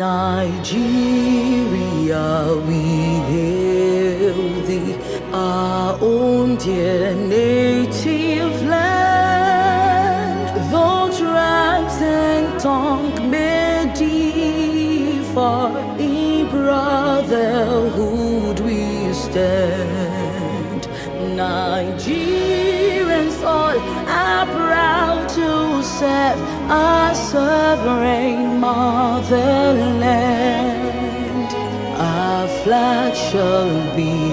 Nigeria, we hail thee, our own dear native land. Though tribes and tongue may differ, in brotherhood we stand. Nigerians all are proud to serve our sovereign motherland. Our flag shall be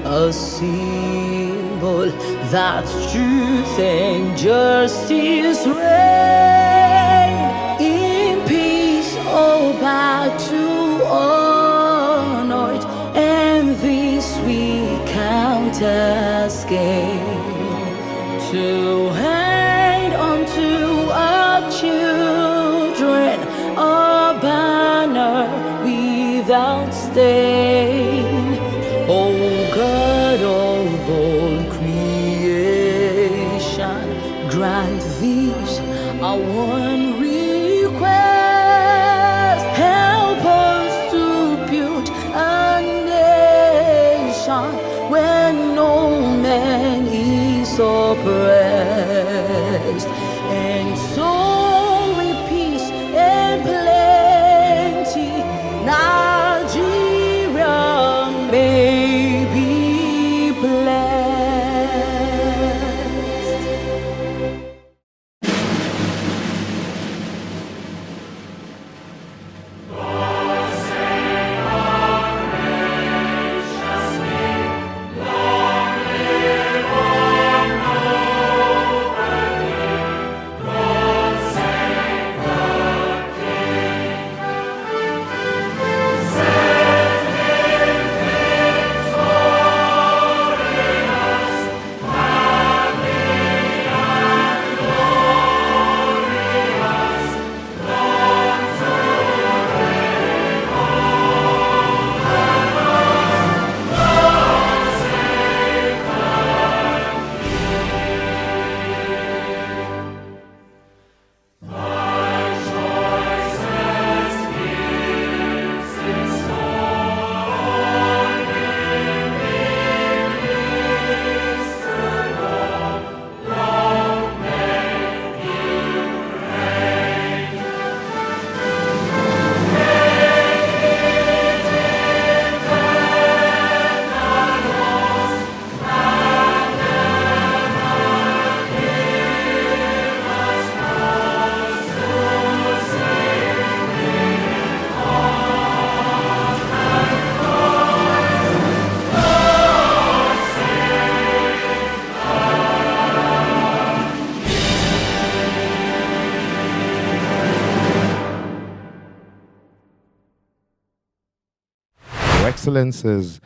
a symbol that truth and justice reign. In peace, oh, back to honor it, and this we count as gain. To hand unto our children a banner without stain. O God of all creation, grant these our one request. Help us to build a nation where no man is oppressed, and so with peace and plenty, Nigeria may be blessed. Lord, save our gracious King. Long live our noble King. Lord, save the King. Set him victorious, happy and glorious. Lord, to reign over us. Lord, save the Thy choicest gifts in store, minister more. Long may you reign. Your Excellencies,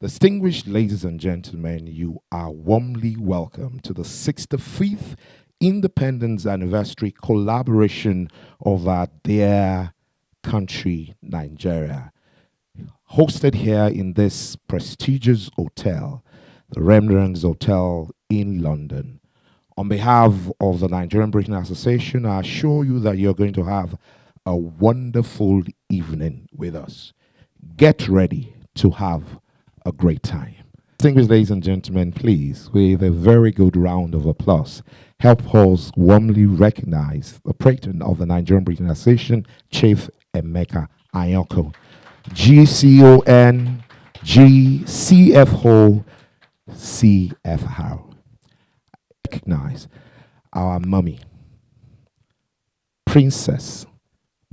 distinguished ladies and gentlemen, you are warmly welcome to the 65th Independence Anniversary collaboration of our dear country, Nigeria, hosted here in this prestigious hotel, the Rembrandts Hotel in London. On behalf of the Nigerian Britain Association, I assure you that you're going to have a wonderful evening with us. Get ready to have a great time. Distinguished ladies and gentlemen, please, with a very good round of applause, help us warmly recognize the patron of the Nigerian Britain Association, Chief Emeka Anyaoku, GCON, GCFO, CFR. Recognize our mummy, Princess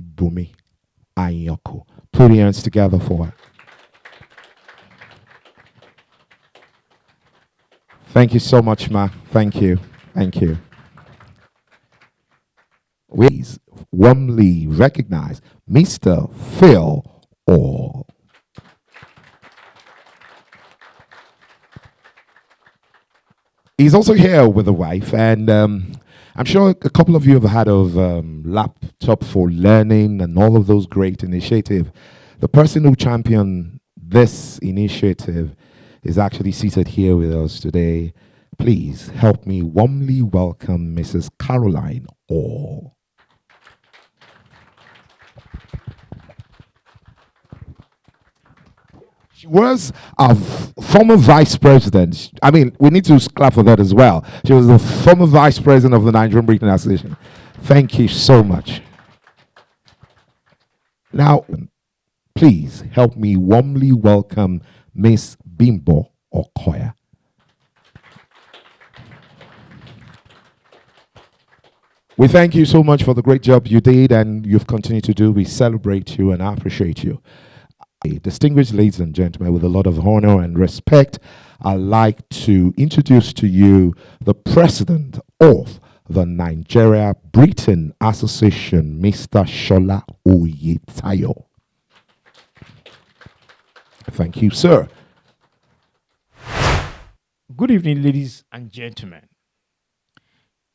Bumi Anyaoku. Put your hands together for her. Thank you so much, ma. Thank you. Thank you. Please warmly recognize Mr. Phil Orr. He's also here with a wife, and I'm sure a couple of you have heard of Laptop for Learning and all of those great initiatives. The person who championed this initiative is actually seated here with us today. Please help me warmly welcome Mrs. Caroline Orr. was a former vice president. I mean, we need to clap for that as well. She was the former vice president of the Nigerian Britain Association. Thank you so much. Now, please help me warmly welcome Miss Bimbo Okoya. We thank you so much for the great job you did and you've continued to do. We celebrate you and appreciate you. Distinguished ladies and gentlemen, with a lot of honor and respect, I'd like to introduce to you the president of the Nigeria Britain Association, Mr. Shola Oyetayo. Thank you, sir. Good evening, ladies and gentlemen.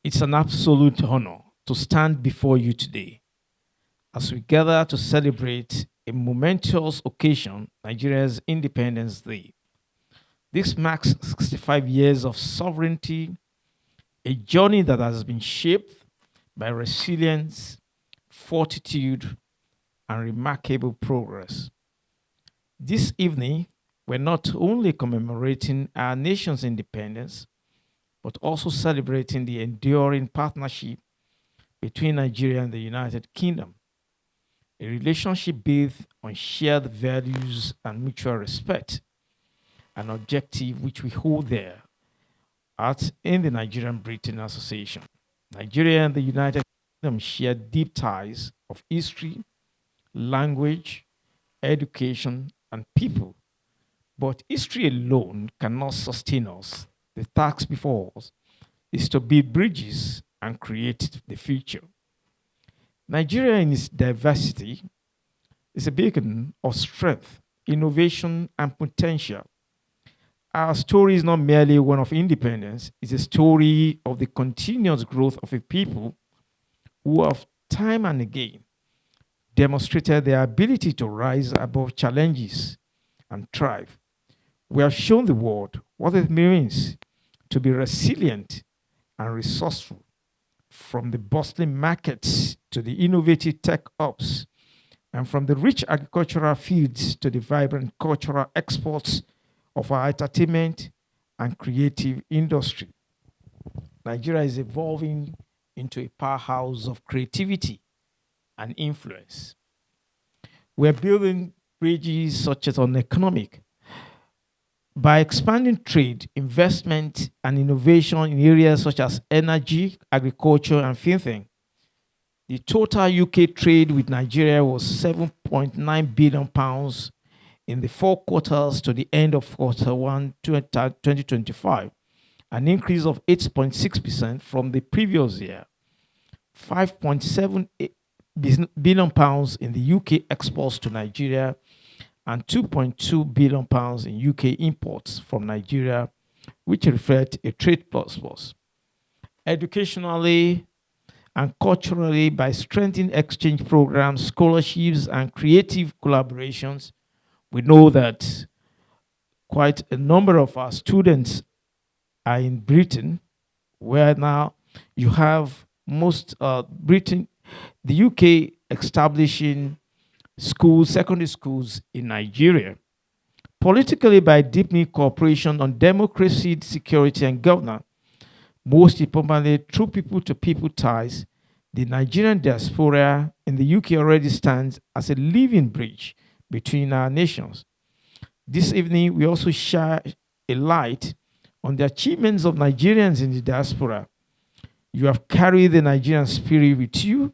It's an absolute honor to stand before you today as we gather to celebrate a momentous occasion, Nigeria's Independence Day. This marks 65 years of sovereignty, a journey that has been shaped by resilience, fortitude, and remarkable progress. This evening, we're not only commemorating our nation's independence, but also celebrating the enduring partnership between Nigeria and the United Kingdom, a relationship based on shared values and mutual respect, an objective which we hold there in the Nigerian Britain Association. Nigeria and the United Kingdom share deep ties of history, language, education, and people. But history alone cannot sustain us. The task before us is to build bridges and create the future. Nigeria, in its diversity, is a beacon of strength, innovation, and potential. Our story is not merely one of independence, it's a story of the continuous growth of a people who have time and again demonstrated their ability to rise above challenges and thrive. We have shown the world what it means to be resilient and resourceful, from the bustling markets to the innovative tech hubs, and from the rich agricultural fields to the vibrant cultural exports of our entertainment and creative industry. Nigeria is evolving into a powerhouse of creativity and influence. We're building bridges such as on economic, by expanding trade, investment, and innovation in areas such as energy, agriculture, and fintech. The total UK trade with Nigeria was £7.9 billion in the 4 quarters to the end of Q1 2025, an increase of 8.6% from the previous year. £5.7 billion in the UK exports to Nigeria, and £2.2 billion in UK imports from Nigeria, which reflect a trade plus. Educationally and culturally, by strengthening exchange programs, scholarships, and creative collaborations, we know that quite a number of our students are in Britain, where now you have most Britain, the UK establishing schools, secondary schools in Nigeria. Politically, by deepening cooperation on democracy, security, and governance, most importantly, through people-to-people ties, the Nigerian diaspora in the UK already stands as a living bridge between our nations. This evening, we also shine a light on the achievements of Nigerians in the diaspora. You have carried the Nigerian spirit with you,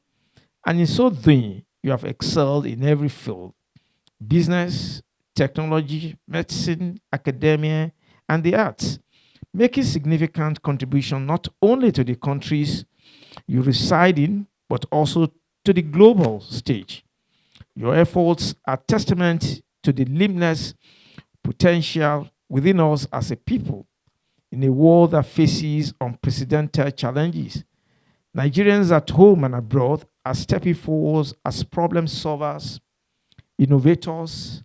and in so doing, you have excelled in every field: business, technology, medicine, academia, and the arts, making significant contribution not only to the countries you reside in, but also to the global stage. Your efforts are testament to the limitless potential within us as a people in a world that faces unprecedented challenges. Nigerians at home and abroad are stepping forward as problem solvers, innovators,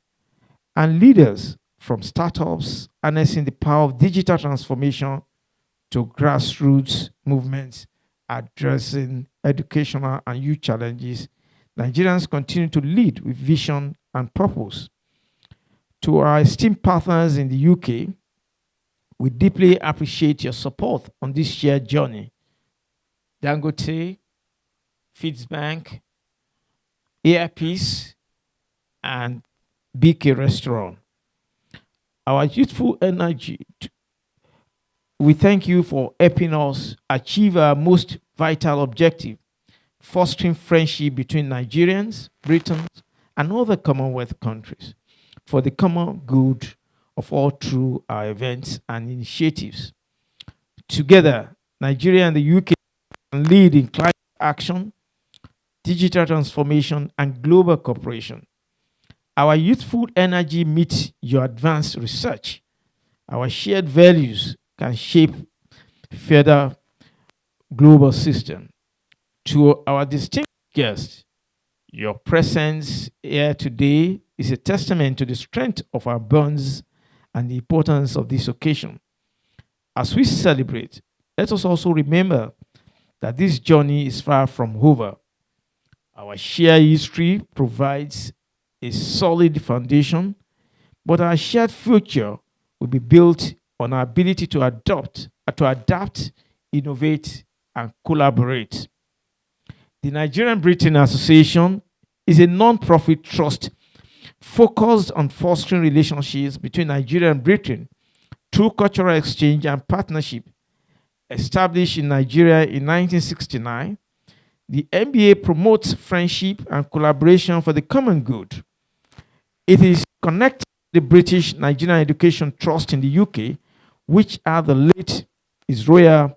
and leaders, from startups harnessing the power of digital transformation to grassroots movements addressing educational and youth challenges. Nigerians continue to lead with vision and purpose. To our esteemed partners in the UK, we deeply appreciate your support on this shared journey. Dangote, Fitzbank, Airpeace, and BK Restaurant. Our youthful energy, we thank you for helping us achieve our most vital objective, fostering friendship between Nigerians, Britons, and other Commonwealth countries for the common good of all through our events and initiatives. Together, Nigeria and the UK can lead in climate action, digital transformation, and global cooperation. Our youthful energy meets your advanced research. Our shared values can shape further global system. To our distinguished guests, your presence here today is a testament to the strength of our bonds and the importance of this occasion. As we celebrate, let us also remember that this journey is far from over. Our shared history provides a solid foundation, but our shared future will be built on our ability to adapt, innovate, and collaborate. The Nigerian Britain Association is a non-profit trust focused on fostering relationships between Nigeria and Britain through cultural exchange and partnership. Established in Nigeria in 1969, the MBA promotes friendship and collaboration for the common good. It is connected to the British Nigerian Education Trust in the UK, which are the late His Royal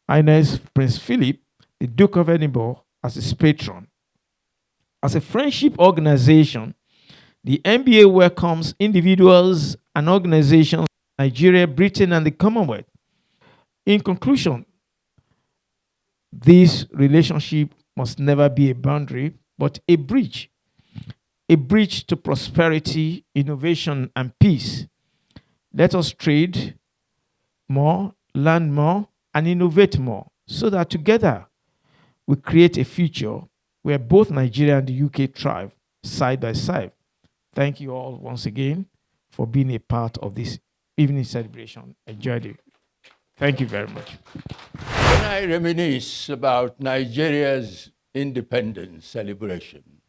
Highness Prince Philip, the Duke of Edinburgh, as its patron. As a friendship organization, the MBA welcomes individuals and organizations in Nigeria, Britain, and the Commonwealth. In conclusion, this relationship must never be a boundary, but a bridge to prosperity, innovation, and peace. Let us trade more, learn more, and innovate more so that together we create a future where both Nigeria and the UK thrive side by side. Thank you all once again for being a part of this evening celebration. Enjoyed it. Thank you very much. When I reminisce about Nigeria's independence celebration,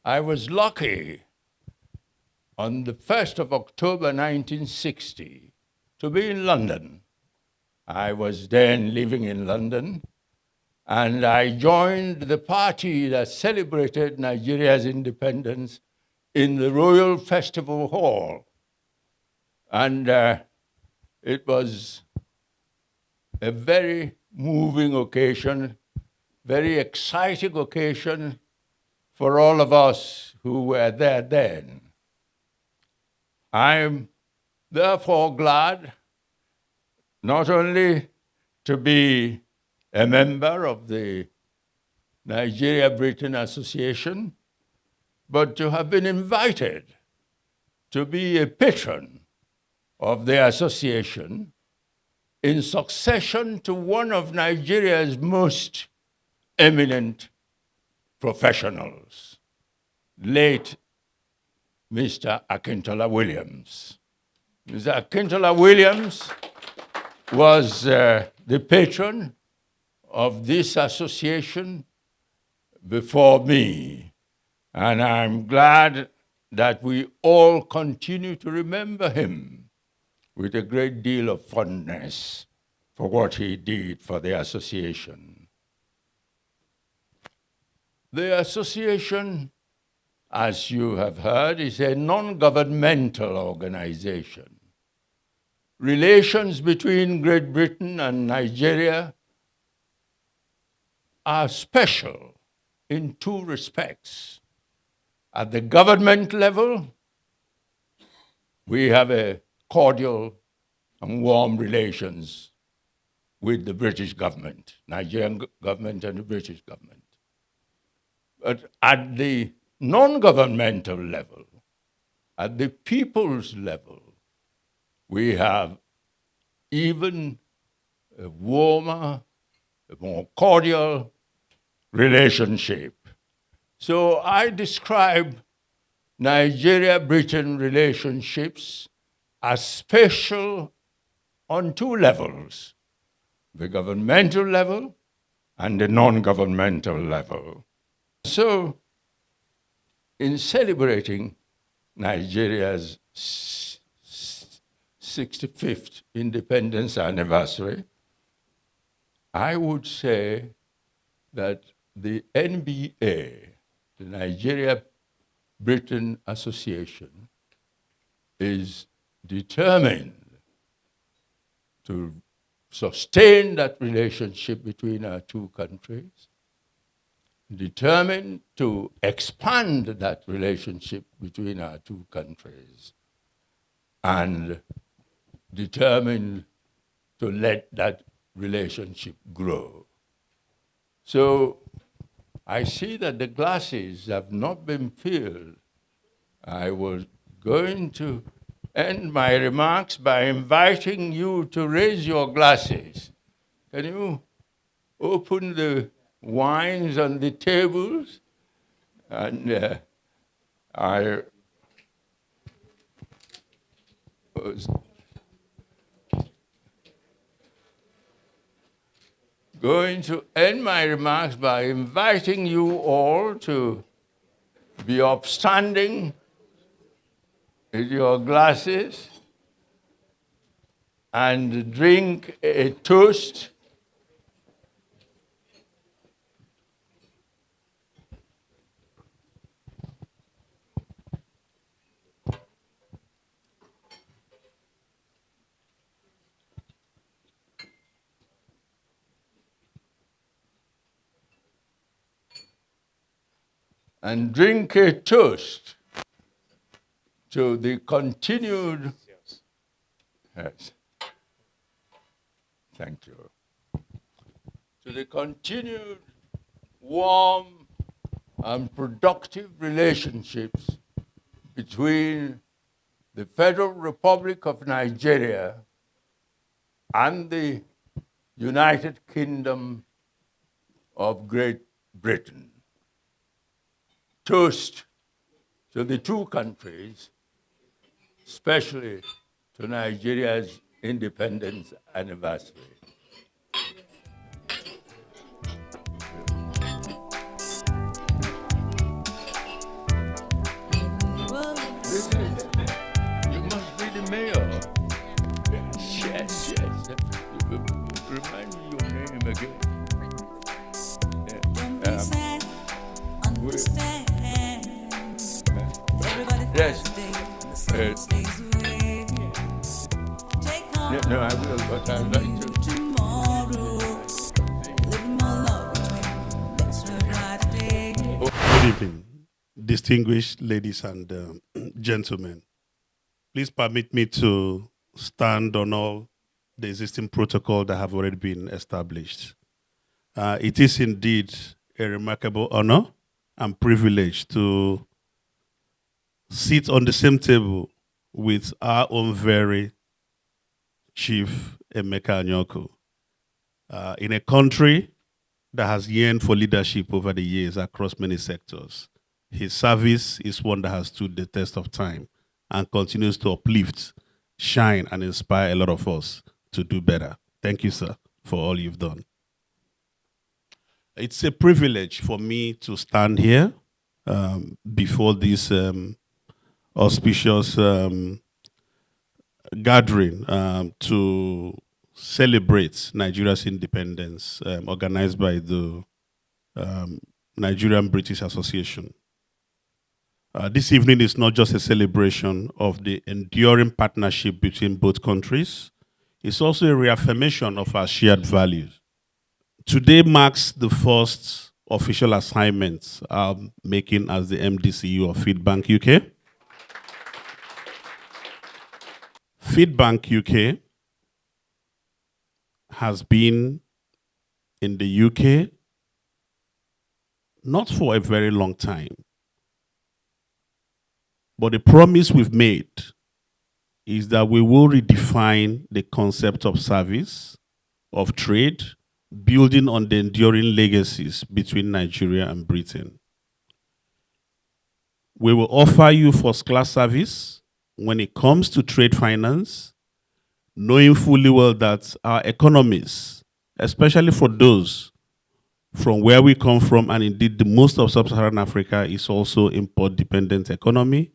I was lucky on the 1st of October 1960 to be in London. I was then living in London, and I joined the party that celebrated Nigeria's independence in the Royal Festival Hall. And it was a very moving occasion, very exciting occasion for all of us who were there then. I'm therefore glad not only to be a member of the Nigeria-Britain Association, but to have been invited to be a patron of the association in succession to one of Nigeria's most eminent professionals, late Mr. Akintola Williams. Mr. Akintola Williams was the patron of this association before me, and I'm glad that we all continue to remember him with a great deal of fondness for what he did for the association. The association, as you have heard, is a non-governmental organization. Relations between Great Britain and Nigeria are special in two respects. At the government level, we have a cordial and warm relations with the British government, Nigerian government and the British government. But at the non-governmental level, at the people's level, we have even a warmer, a more cordial relationship. So I describe Nigeria-Britain relationships are special on two levels, the governmental level and the non-governmental level. So, in celebrating Nigeria's 65th independence anniversary, I would say that the NBA, the Nigeria-Britain Association, is determined to sustain that relationship between our two countries, determined to expand that relationship between our two countries, and determined to let that relationship grow. So I see that the glasses have not been filled. I was going to end my remarks by inviting you to raise your glasses. Can you open the wines on the tables? And I was going to end my remarks by inviting you all to be upstanding with your glasses and drink a toast to the continued, yes, thank you, to the continued warm and productive relationships between the Federal Republic of Nigeria and the United Kingdom of Great Britain. Toast to the two countries, especially to Nigeria's independence anniversary. You must be the mayor. Yes. Remind me your name again. Yes. No, I will, but I'd like to. Good evening, distinguished ladies and gentlemen. Please permit me to stand on all the existing protocol that have already been established. It is indeed a remarkable honor and privilege to sit on the same table with our own very Chief Emeka Anyaoku. In a country that has yearned for leadership over the years across many sectors, his service is one that has stood the test of time and continues to uplift, shine, and inspire a lot of us to do better. Thank you, sir, for all you've done. It's a privilege for me to stand here before this auspicious gathering to celebrate Nigeria's independence, organized by the Nigerian British Association. This evening is not just a celebration of the enduring partnership between both countries, it's also a reaffirmation of our shared values. Today marks the first official assignment I'm making as the MD/CEO of Feedbank UK. Feedbank UK has been in the UK not for a very long time. But the promise we've made is that we will redefine the concept of service, of trade, building on the enduring legacies between Nigeria and Britain. We will offer you first-class service when it comes to trade finance, knowing fully well that our economies, especially for those from where we come from, and indeed the most of sub-Saharan Africa is also import-dependent economy.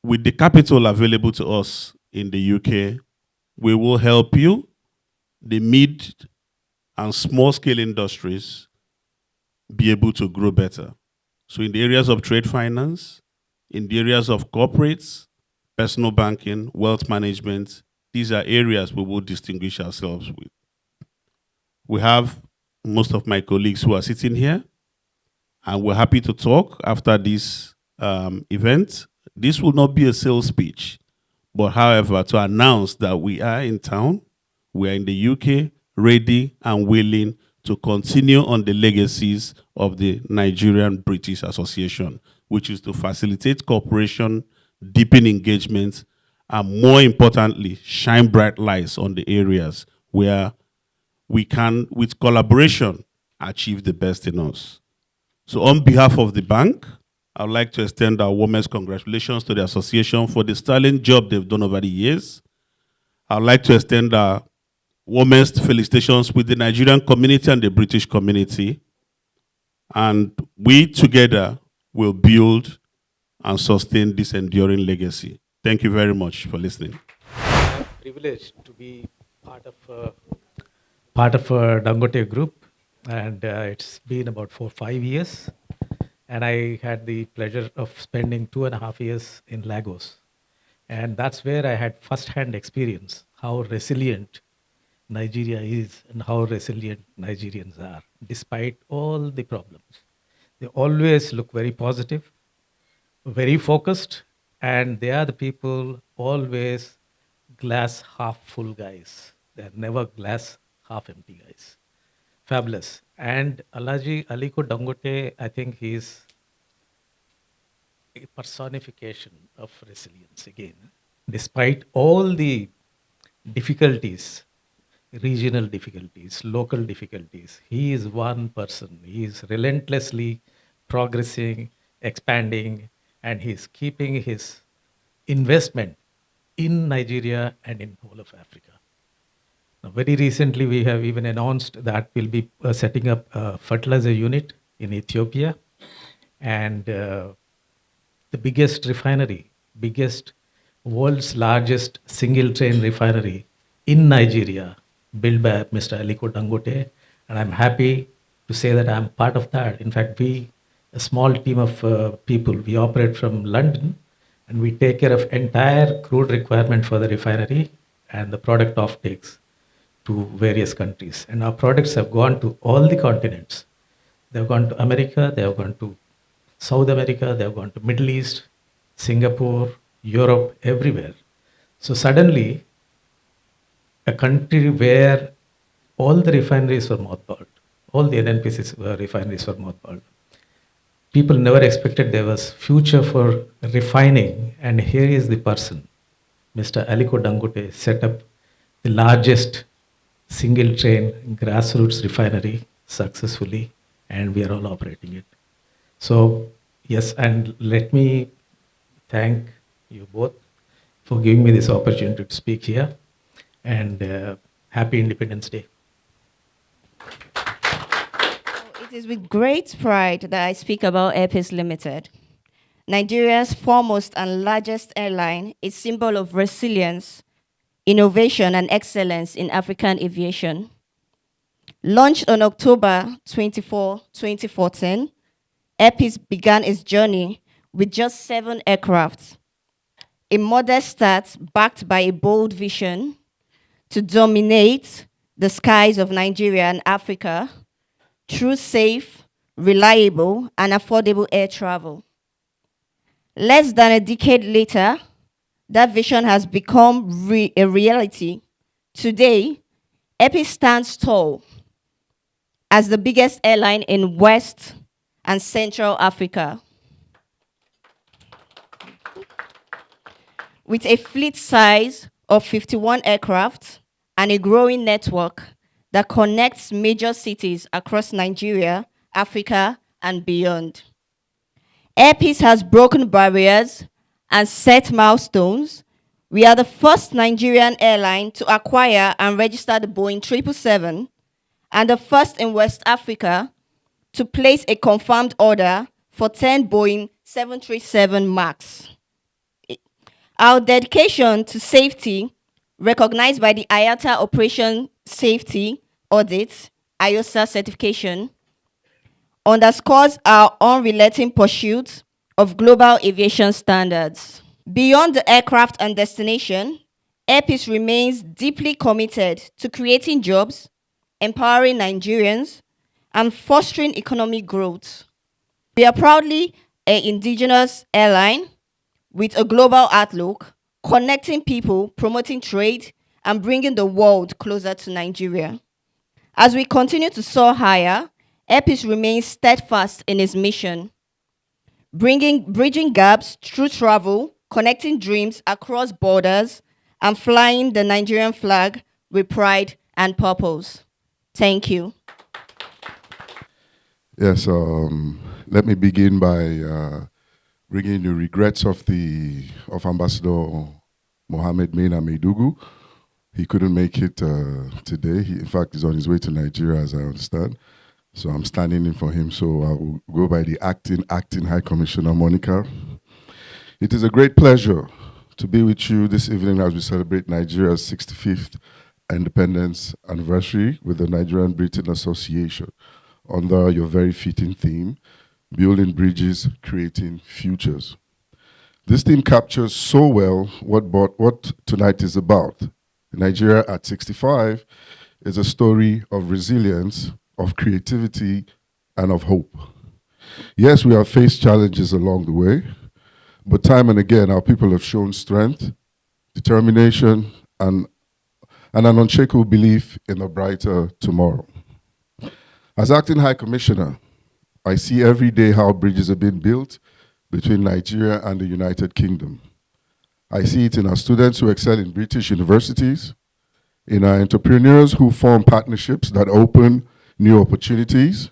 With the capital available to us in the UK, we will help you, the mid and small-scale industries, be able to grow better. So in the areas of trade finance, in the areas of corporates, personal banking, wealth management, these are areas we will distinguish ourselves with. We have most of my colleagues who are sitting here, and we're happy to talk after this event. This will not be a sales speech, but however, to announce that we are in town, we are in the UK, ready and willing to continue on the legacies of the Nigerian British Association, which is to facilitate cooperation, deepen engagement, and more importantly, shine bright lights on the areas where we can, with collaboration, achieve the best in us. So on behalf of the bank, I would like to extend our warmest congratulations to the association for the sterling job they've done over the years. I would like to extend our warmest felicitations with the Nigerian community and the British community. And we together will build and sustain this enduring legacy. Thank you very much for listening. Privileged to be part of Dangote Group, and it's been about 4 or 5 years. And I had the pleasure of spending 2.5 years in Lagos, and that's where I had first-hand experience how resilient Nigeria is and how resilient Nigerians are, despite all the problems. They always look very positive, very focused, and they are the people always glass half full guys. They're never glass half empty guys. Fabulous. And Alaji Aliko Dangote, I think he's a personification of resilience again. Despite all the difficulties, regional difficulties, local difficulties, he is one person. He is relentlessly progressing, expanding, and he's keeping his investment in Nigeria and in whole of Africa. Now, very recently, we have even announced that we'll be setting up a fertilizer unit in Ethiopia, and the biggest refinery, world's largest single train refinery in Nigeria, built by Mr. Aliko Dangote. And I'm happy to say that I'm part of that. In fact, we, a small team of people, we operate from London, and we take care of entire crude requirement for the refinery and the product offtakes to various countries. And our products have gone to all the continents. They've gone to America, they have gone to South America, they have gone to Middle East, Singapore, Europe, everywhere. So suddenly, a country where all the refineries were mothballed, all the NNPC refineries were mothballed. People never expected there was future for refining, and here is the person, Mr. Aliko Dangote, set up the largest single train grassroots refinery successfully, and we are all operating it. So yes, and let me thank you both for giving me this opportunity to speak here, and happy Independence Day. It is with great pride that I speak about Airpeace Limited. Nigeria's foremost and largest airline, a symbol of resilience, innovation, and excellence in African aviation. Launched on October 24, 2014, Airpeace began its journey with just 7 aircraft, a modest start backed by a bold vision to dominate the skies of Nigeria and Africa through safe, reliable, and affordable air travel. Less than a decade later, that vision has become a reality. Today, Airpeace stands tall as the biggest airline in West and Central Africa, with a fleet size of 51 aircraft and a growing network that connects major cities across Nigeria, Africa, and beyond. Airpeace has broken barriers and set milestones. We are the first Nigerian airline to acquire and register the Boeing 777 and the first in West Africa to place a confirmed order for 10 Boeing 737 MAX. Our dedication to safety, recognized by the IATA Operation Safety Audit, IOSA certification, underscores our unrelenting pursuit of global aviation standards. Beyond the aircraft and destination, Airpeace remains deeply committed to creating jobs, empowering Nigerians, and fostering economic growth. We are proudly an indigenous airline with a global outlook, connecting people, promoting trade, and bringing the world closer to Nigeria. As we continue to soar higher, Airpeace remains steadfast in its mission, bridging gaps through travel, connecting dreams across borders, and flying the Nigerian flag with pride and purpose. Thank you. Yes, let me begin by bringing the regrets of Ambassador Mohammed Mena Meidugu. He couldn't make it today. He, in fact, is on his way to Nigeria, as I understand. So I'm standing in for him. So I will go by the acting High Commissioner, Monica. It is a great pleasure to be with you this evening as we celebrate Nigeria's 65th independence anniversary with the Nigerian Britain Association under your very fitting theme, Building Bridges, Creating Futures. This theme captures so well what tonight is about. Nigeria at 65 is a story of resilience, of creativity, and of hope. Yes, we have faced challenges along the way, but time and again, our people have shown strength, determination, and an unshakable belief in a brighter tomorrow. As Acting High Commissioner, I see every day how bridges are being built between Nigeria and the United Kingdom. I see it in our students who excel in British universities, in our entrepreneurs who form partnerships that open new opportunities,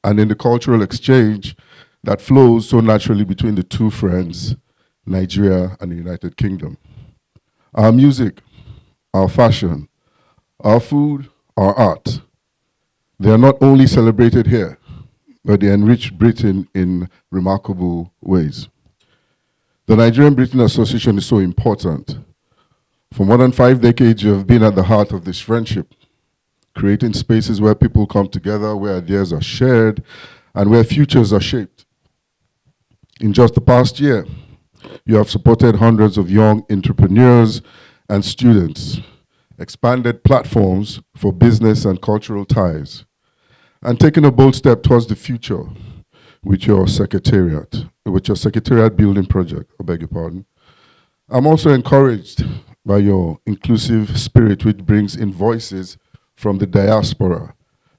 and in the cultural exchange that flows so naturally between the two friends, Nigeria and the United Kingdom. Our music, our fashion, our food, our art, they are not only celebrated here, but they enrich Britain in remarkable ways. The Nigerian Britain Association is so important. For more than 5 decades, you have been at the heart of this friendship, creating spaces where people come together, where ideas are shared, and where futures are shaped. In just the past year, you have supported hundreds of young entrepreneurs and students, expanded platforms for business and cultural ties, and taken a bold step towards the future with your secretariat building project, I beg your pardon. I'm also encouraged by your inclusive spirit, which brings in voices from the diaspora,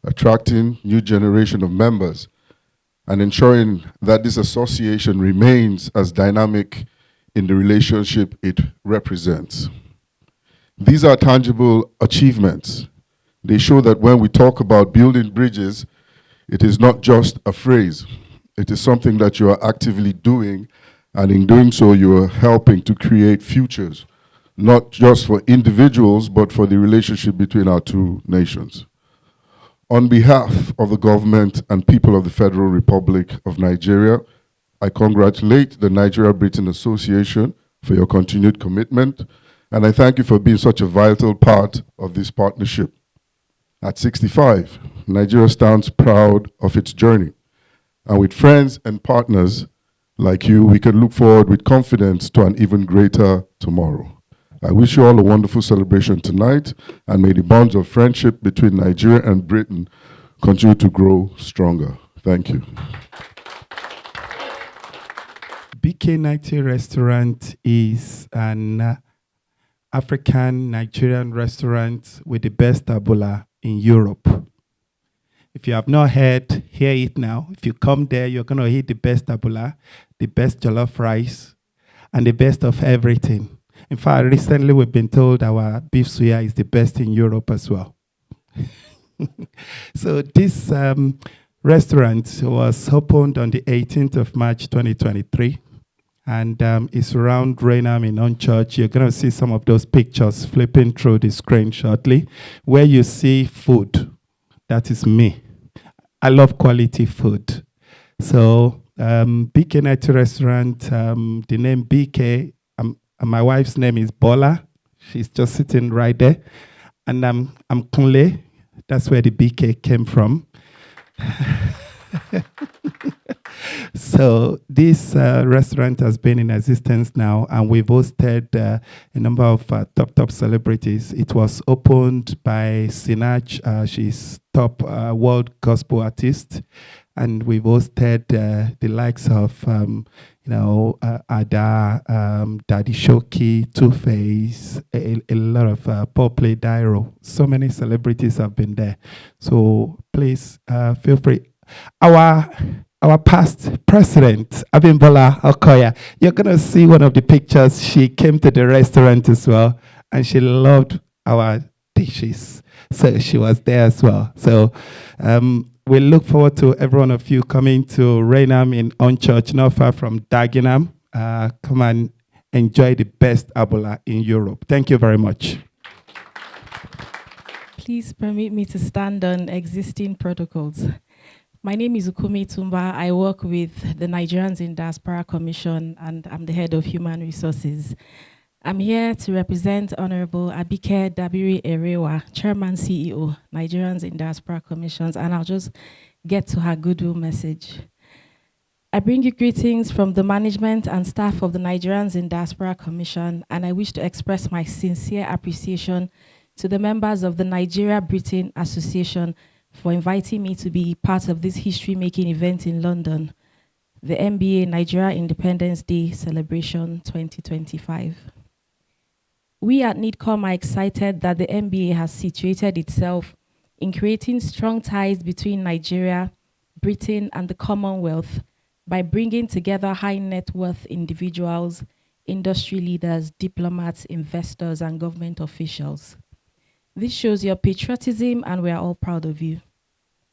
attracting new generation of members and ensuring that this association remains as dynamic in the relationship it represents. These are tangible achievements. They show that when we talk about building bridges, it is not just a phrase. It is something that you are actively doing, and in doing so, you are helping to create futures, not just for individuals, but for the relationship between our two nations. On behalf of the government and people of the Federal Republic of Nigeria, I congratulate the Nigeria-Britain Association for your continued commitment, and I thank you for being such a vital part of this partnership. At 65, Nigeria stands proud of its journey. And with friends and partners like you, we can look forward with confidence to an even greater tomorrow. I wish you all a wonderful celebration tonight, and may the bonds of friendship between Nigeria and Britain continue to grow stronger. Thank you. K90 restaurant is an African Nigerian restaurant with the best tabbouleh in Europe. If you have not heard, hear it now. If you come there, you're going to eat the best tabbouleh, the best jollof rice, and the best of everything. In fact, recently we've been told our beef suya is the best in Europe as well. So this restaurant was opened on the 18th of March 2023. And it's around Rainham in Unchurch. You're going to see some of those pictures flipping through the screen shortly, where you see food. That is me. I love quality food. So BK90 restaurant, the name BK, my wife's name is Bola. She's just sitting right there. And I'm Kunle. That's where the BK came from. So this restaurant has been in existence now, and we've hosted a number of top celebrities. It was opened by Synergy. She's top world gospel artist, and we've hosted the likes of Ada, Daddy Shoki, Two-Face, a lot of Paul Play Dairo. So many celebrities have been there. So please feel free. Our past president, Abimbola Okoya, you're going to see one of the pictures. She came to the restaurant as well, and she loved our dishes. So she was there as well. So we look forward to every one of you coming to Rainham in Unchurch, not far from Dagenham. Come and enjoy the best Ebola in Europe. Thank you very much. Please permit me to stand on existing protocols. My name is Ukumi Tumba. I work with the Nigerians in Diaspora Commission, and I'm the head of Human Resources. I'm here to represent Honorable Abike Dabiri Erewa, Chairman CEO, Nigerians in Diaspora Commissions, and I'll just get to her goodwill message. I bring you greetings from the management and staff of the Nigerians in Diaspora Commission, and I wish to express my sincere appreciation to the members of the Nigeria-Britain Association for inviting me to be part of this history-making event in London, the NBA Nigeria Independence Day Celebration 2025. We at NIDCOM are excited that the NBA has situated itself in creating strong ties between Nigeria, Britain, and the Commonwealth by bringing together high net worth individuals, industry leaders, diplomats, investors, and government officials. This shows your patriotism, and we are all proud of you.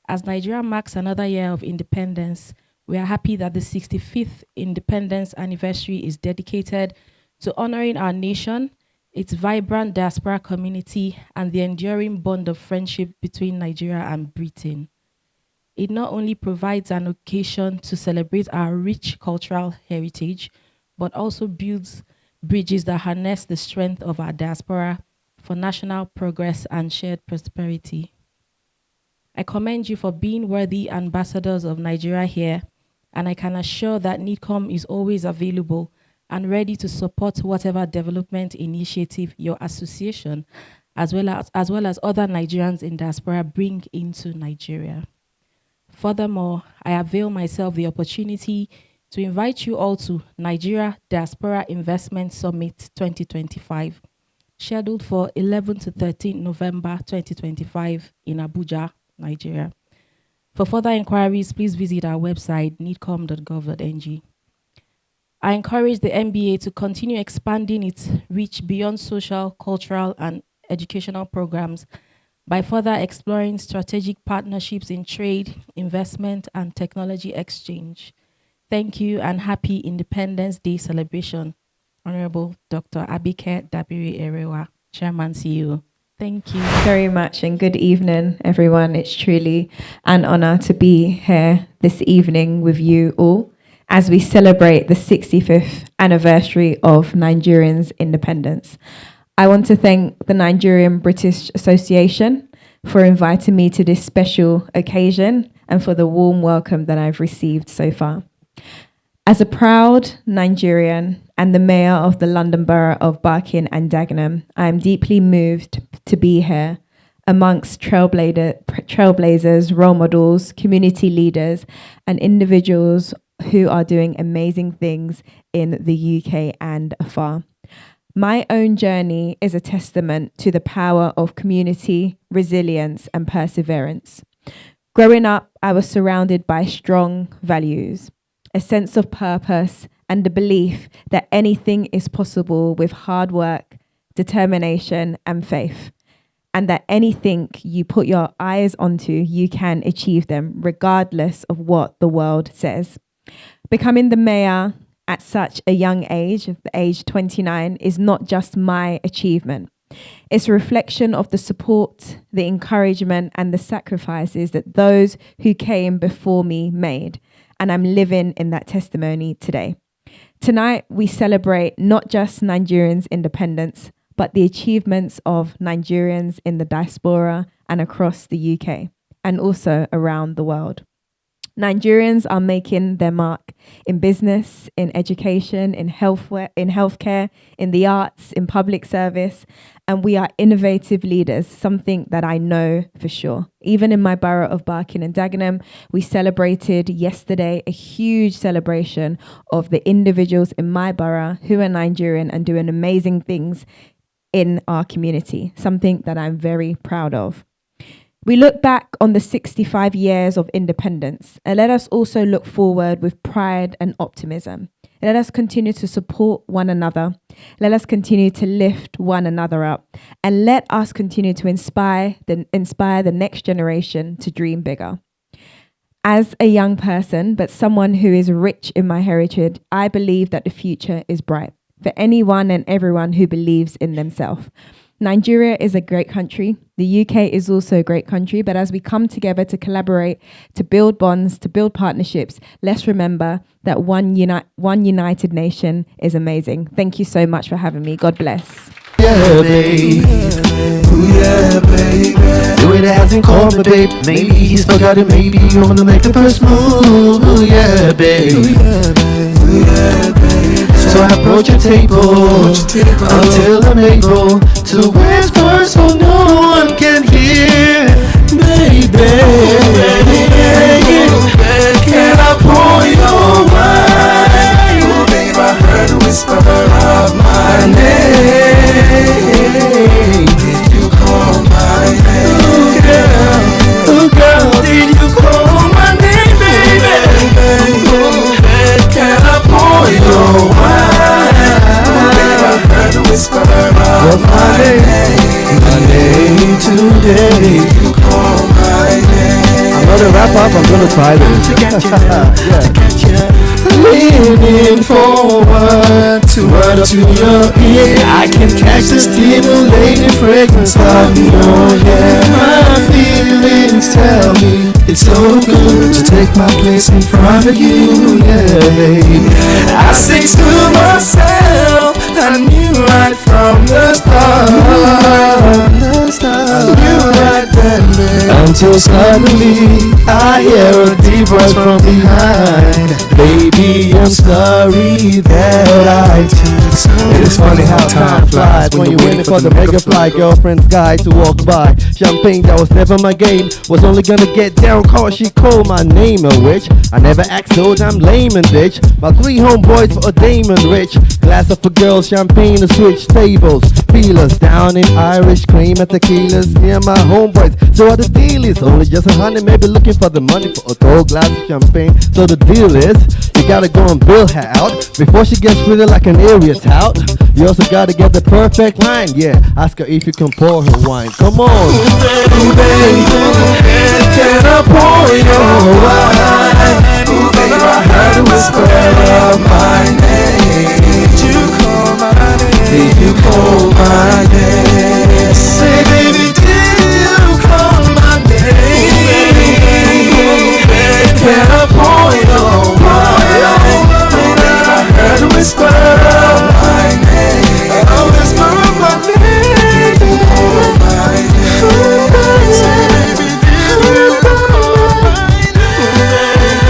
As Nigeria marks another year of independence, we are happy that the 65th independence anniversary is dedicated to honoring our nation, its vibrant diaspora community, and the enduring bond of friendship between Nigeria and Britain. It not only provides an occasion to celebrate our rich cultural heritage, but also builds bridges that harness the strength of our diaspora for national progress and shared prosperity. I commend you for being worthy ambassadors of Nigeria here, and I can assure that NIDCOM is always available and ready to support whatever development initiative your association, as well as other Nigerians in diaspora, bring into Nigeria. Furthermore, I avail myself the opportunity to invite you all to Nigeria Diaspora Investment Summit 2025, scheduled for 11 to 13 November 2025 in Abuja, Nigeria. For further inquiries, please visit our website, nidcom.gov.ng. I encourage the NBA to continue expanding its reach beyond social, cultural, and educational programs by further exploring strategic partnerships in trade, investment, and technology exchange. Thank you, and happy Independence Day celebration. Honorable Dr. Abike Dabiri Erewa, Chairman CEO. Thank you very much, and good evening, everyone. It's truly an honor to be here this evening with you all as we celebrate the 65th anniversary of Nigerians' independence. I want to thank the Nigerian British Association for inviting me to this special occasion and for the warm welcome that I've received so far. As a proud Nigerian and the mayor of the London Borough of Barking and Dagenham, I am deeply moved to be here amongst trailblazers, role models, community leaders, and individuals who are doing amazing things in the UK and afar. My own journey is a testament to the power of community, resilience, and perseverance. Growing up, I was surrounded by strong values, a sense of purpose, and the belief that anything is possible with hard work, determination, and faith. and that anything you put your eyes onto, you can achieve them, regardless of what the world says. Becoming the mayor at such a young age, at the age 29, is not just my achievement. It's a reflection of the support, the encouragement, and the sacrifices that those who came before me made. And I'm living in that testimony today. Tonight, we celebrate not just Nigerians' independence, but the achievements of Nigerians in the diaspora and across the UK, and also around the world. Nigerians are making their mark in business, in education, in healthcare, in the arts, in public service, and we are innovative leaders, something that I know for sure. Even in my borough of Barking and Dagenham, we celebrated yesterday a huge celebration of the individuals in my borough who are Nigerian and doing amazing things in our community, something that I'm very proud of. We look back on the 65 years of independence, and let us also look forward with pride and optimism. Let us continue to support one another. Let us continue to lift one another up, and let us continue to inspire the next generation to dream bigger. As a young person, but someone who is rich in my heritage, I believe that the future is bright for anyone and everyone who believes in themselves. Nigeria is a great country. The UK is also a great country. But as we come together to collaborate, to build bonds, to build partnerships, let's remember that one united nation is amazing. Thank you so much for having me. God bless. Yeah, baby. Ooh, yeah, baby. The way that hasn't called me, babe. Maybe he's forgot it. Maybe you wanna make the first move. Ooh, yeah, baby. Ooh, yeah, baby. So I approach your table until I'm able to whisper so no one can hear. Baby, can I pour your wine? Oh, babe, I heard a whisper of my name. Did you call my name? Oh, girl, did you call my name, baby? Can I pour your wine? Oh, babe, I heard a whisper of my name. My name today. You call my name. I'm gonna wrap up. I'm gonna try this. To get you. Leaning forward to your ear, I can catch the stimulating fragrance of your hair. My feelings tell me it's so good to take my place in front of you, yeah, baby. I say to myself, I knew right from the start. I knew right then, babe. Until suddenly I hear a deep voice from behind. Baby, I'm sorry that I took. It's funny how time flies when you're waiting for the mega fly girlfriend's guy to walk by. Champagne that was never my game, was only gonna get down cause she called my name, a witch. I never asked, told I'm lame and ditch. My 3 homeboys for a Damon rich. Glass up for girls, champagne to switch tables. Feelers down in Irish cream and tequilas near my homeboys. So what the deal is, only just 100, maybe looking for the money for a tall glass of champagne. So the deal is, you gotta go and bill her out before she gets treated like an area tout. You also gotta get the perfect line, yeah. Ask her if you can pour her wine. Come on, baby, can I pour your wine? Ooh, baby, I heard a whisper of my name. Did you call my name? Did you call my name? Say, baby, did you call my name? Can I pour your wine? Baby, I heard a whisper of my name. A whisper of my name. Did you call my name? Say, baby, did you call my name?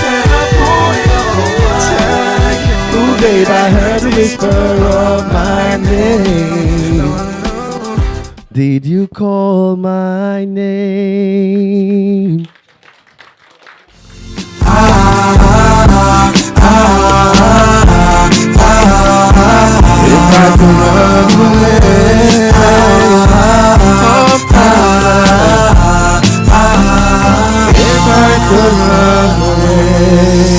Can I pour your wine? Ooh, babe, I heard a whisper of my name. Did you call my name? If I could run away, if I could run away,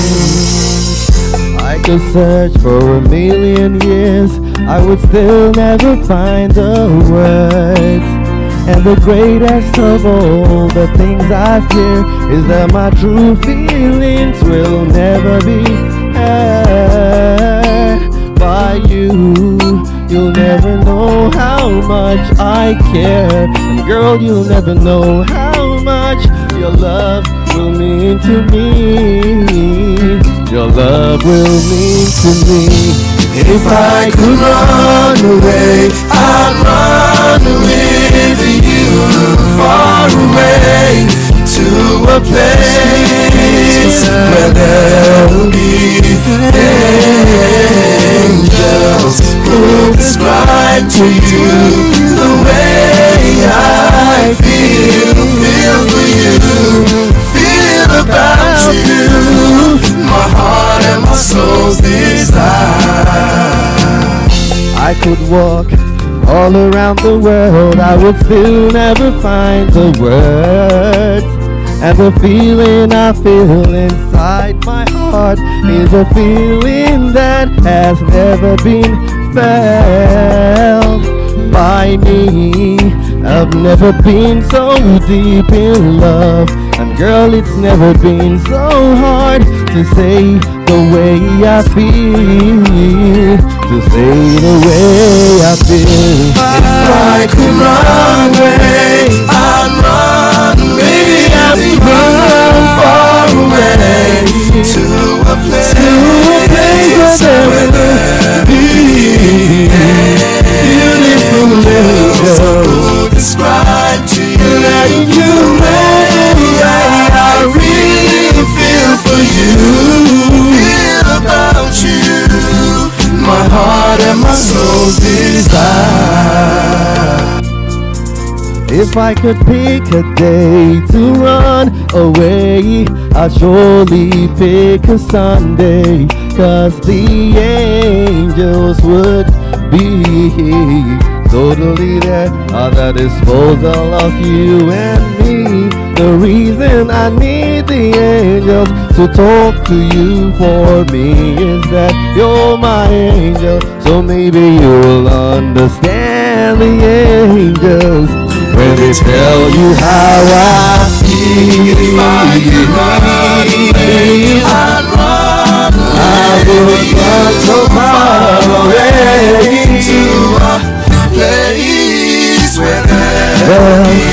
I to search for a million years, I would still never find the words. And the greatest of all the things I fear is that my true feelings will never be heard by you. You'll never know how much I care, and girl, you'll never know how much your love will mean to me. Your love will mean to me. If I could run away, I'd run with you, far away, to a place where there'll be angels who describe to you the way I feel for you, feel about you, my heart and my soul's desire. I could walk all around the world, I would still never find the words. And the feeling I feel inside my heart is a feeling that has never been felt by me. I've never been so deep in love, and girl, it's never been so hard to say the way I feel, to say the way I feel. If I could run away, I'd run away, I'd run far away, to a place where there be beautiful angels describe to you that you know I really feel for you, feel about you, my heart and my soul's desire. If I could pick a day to run away, I'd surely pick a Sunday, 'cause the angels would be totally there at the disposal of you and me. The reason I need the angels to talk to you for me is that you're my angel, so maybe you'll understand the angels when they tell you how I feel. If I could run away, I'd run away. I would run so far away to a place where there'll be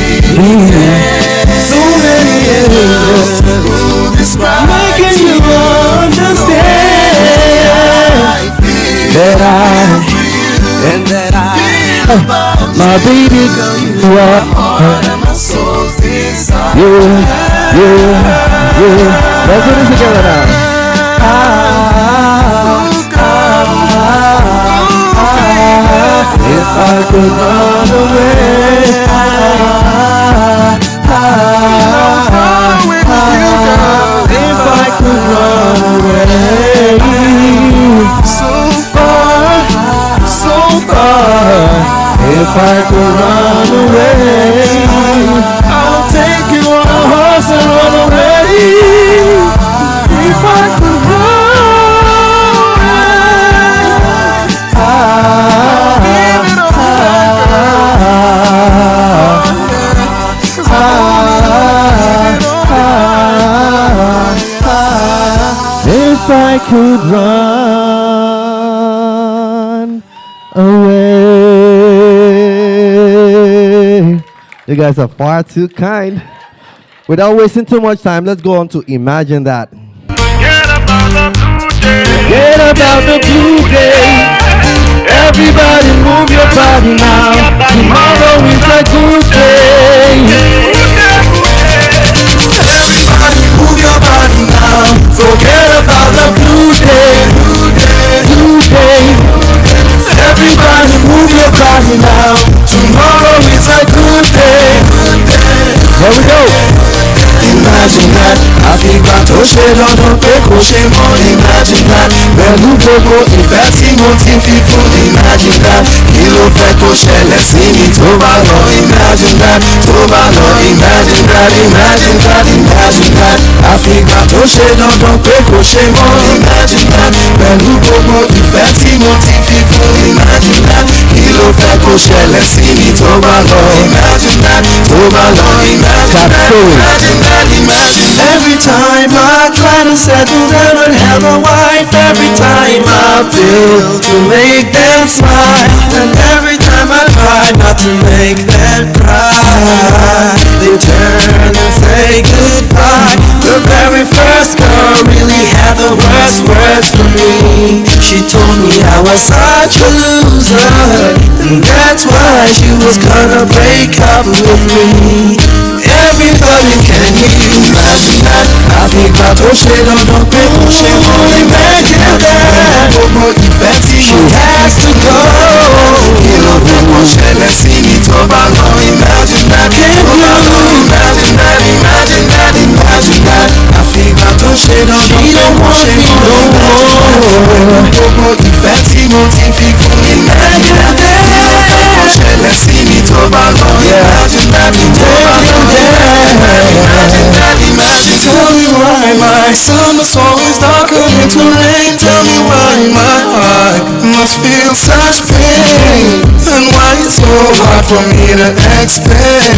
so many angels who describe making you understand that I and that I my baby girl, you are heart and my soul's desire. Yeah. Let's do this together now. If I could run away, if I could run away, so far. If I could run away, I'll take you on a horse and run away. If I could run if I could run away. You guys are far too kind. Without wasting too much time, let's go on to Imagine That. Get about the blue day. Everybody move your body now. Tomorrow is a good day. Everybody move your body now. Forget about the blue day. Blue day. Everybody move your body now. Tomorrow is a good day. Here we go. Imagine that. Àfìgbà tó ṣe lọ́dún pé kò ṣe mọ́. Imagine that. Pẹ̀lú gbogbo ìfẹ́ tí mo ti fi fún. Imagine that. Kí ló fẹ́ kó ṣẹlẹ̀ sí mi tó bá lọ. Imagine that. Tó bá lọ. Imagine that. Imagine that. Imagine that. Àfìgbà tó tó ṣe dandan pé kò ṣe mọ́. Imagine that, pẹ̀lú gbogbo ìfẹ́ tí mo ti fi fún. Imagine that, kí ló fẹ́ kó ṣẹlẹ̀ sí mi tó bá lọ. Imagine that, tó bá lọ. Imagine that, imagine that, imagine that. Every time I try to settle down and have a wife, every time I fail to make them smile, and every time I try not to make them cry, they turn and say goodbye. The very first girl really had the worst words for me. She told me I was such a loser, and that's why she was gonna break up with me. Everybody, can you imagine that? I think that tó ṣe dandan pé kò ṣe mọ́. Imagine that, gbogbo ìfẹ́ tí she has to go. Kí ló fẹ́ kó ṣẹlẹ̀ sí mi tó bá lọ. Imagine that, tó bá lọ. Imagine that, imagine that, imagine that. I think that tó ṣe dandan pé kò ṣe mọ́. Gbogbo ìfẹ́ tí mo ti fi fún. Imagine that, kí ló fẹ́ kó ṣẹlẹ̀ sí mi tó bá lọ. Imagine that, tó bá lọ. Imagine that, imagine. Tell me why my summer's always darker into rain. Tell me why my heart must feel such pain, and why it's so hard for me to explain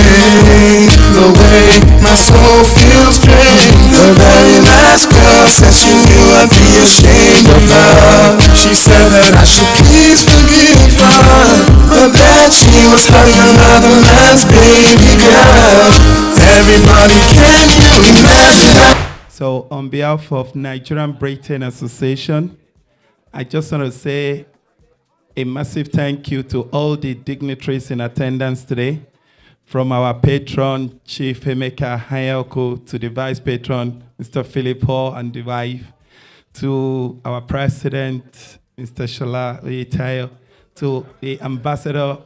the way my soul feels drained. The very last girl said she knew I'd be ashamed of love. She said that I should please forgive her, but that she was hugging another man's baby girl. Everybody, can you imagine that? So on behalf of Nigerian Britain Association, I just want to say a massive thank you to all the dignitaries in attendance today, from our patron, Chief Emeka Anyaoku, to the Vice Patron, Mr. Philip Hall and the wife, to our President, Mr. Shola Oyetayo, to the Ambassador,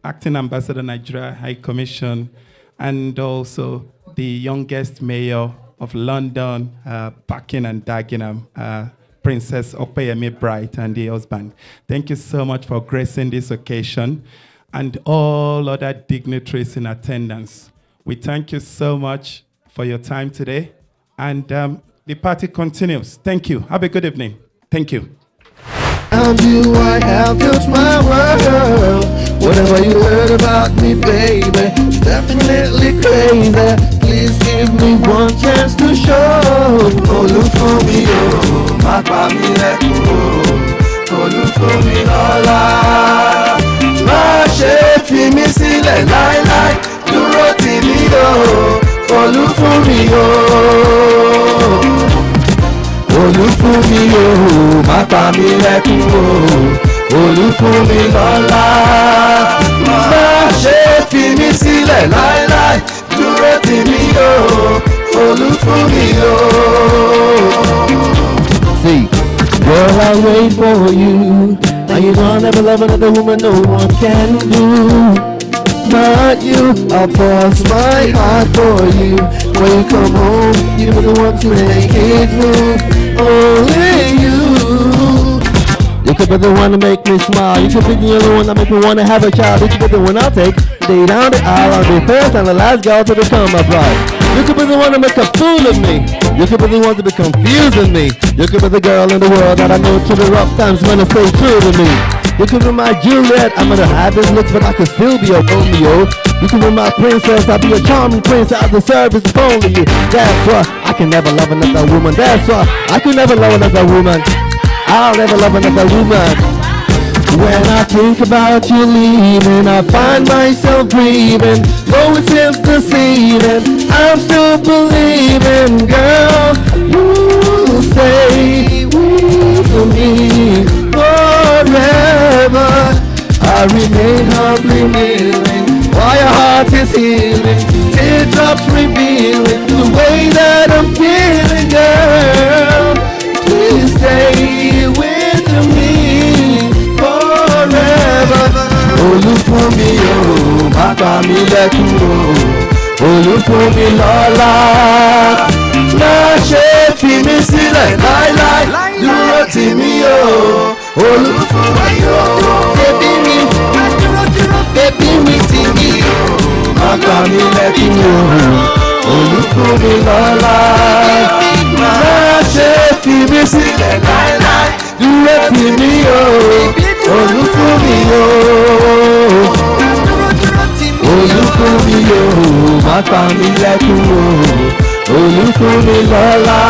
Acting Ambassador Nigeria High Commission, and also the youngest mayor of London, Parkin and Dagenham, Princess Opeyemi Bright and the husband. Thank you so much for gracing this occasion, and all other dignitaries in attendance. We thank you so much for your time today, and the party continues. Thank you. Have a good evening. Thank you. How do I have built my world? Whatever you heard about me, baby, it's definitely crazy. Please give me one chance to show. Oh, look for me, oh, my baby, let go. Oh, look for me, Lola. My chef, me sílẹ̀ láíláí, dúró tì mí, oh. Oh, look for me, oh. Olúfúnmi o, má pa mí lẹ́kún o, Olúfúnmi lọ́lá. Má ṣe fi mí sílẹ̀ láíláí, dúró tì mí o, Olúfúnmi o. See, girl, I wait for you, and you know I'll never love another woman no one can do. But you, I'll cross my heart for you. When you come home, you were the one to make it move. Only you. You could be the one to make me smile. You could be the only one that make me want to have a child. You could be the one I'll take day down the aisle. I'll be first and the last girl to become my bride. You could be the one to make a fool of me. You could be the one to be confusing me. You could be the girl in the world that I know through the rough times when I stay true to me. You could be my Juliet, I'm gonna have his looks, but I could still be a Romeo. You could be my princess, I'll be a charming prince out the service if only you. That's why I can never love another woman. That's why I could never love another woman. I'll never love another woman. When I think about you leaving, I find myself grieving. Though it seems deceiving, I'm still believing, girl. You'll stay with me forever. I remain humbly kneeling while your heart is healing. Teardrops revealing the way that I'm feeling, girl. Please stay with me forever. Olúfúnmi o, má pa mí lẹ́kún o, Olúfúnmi lọ́lá. Má ṣe fi mí sílẹ̀ láíláí, dúró tì mí o, Olúfúnmi o. Bébí mi tì mí o, má pa mí lẹ́kún o, Olúfúnmi lọ́lá. má pa mí lẹ́kún o, olúfúnmi lọ́lá.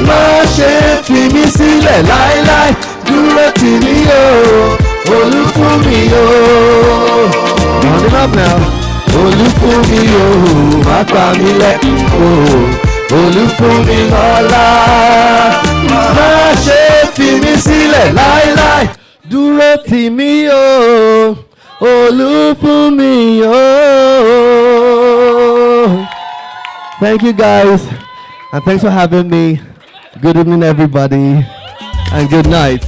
Má ṣe fi mí sílẹ̀ láéláé, dúró tì mí o, olúfúnmi o. Round it up now. Olúfúnmi o, má pa mí lẹ́kún o, olúfúnmi lọ́lá. Má ṣe fi mí sílẹ̀ láéláé, dúró tì mí o, olúfúnmi o. Thank you guys, and thanks for having me. Good evening everybody, and good night.